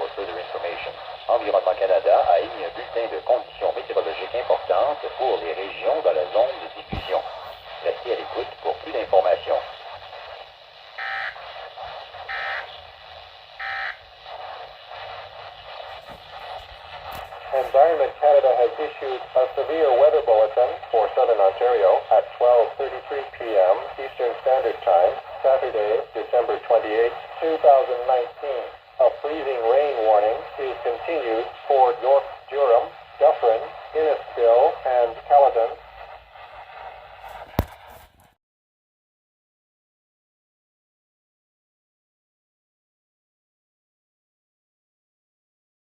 for further information. Environnement Canada a émis un bulletin de conditions météorologiques importantes pour les régions dans la zone de diffusion. Restez à l'écoute pour plus d'informations. Environment Canada has issued a severe weather bulletin for Southern Ontario at 12:33 p.m. Eastern Standard Time, Saturday, December 28, 2019. A freezing rain warning is continued for York, Durham,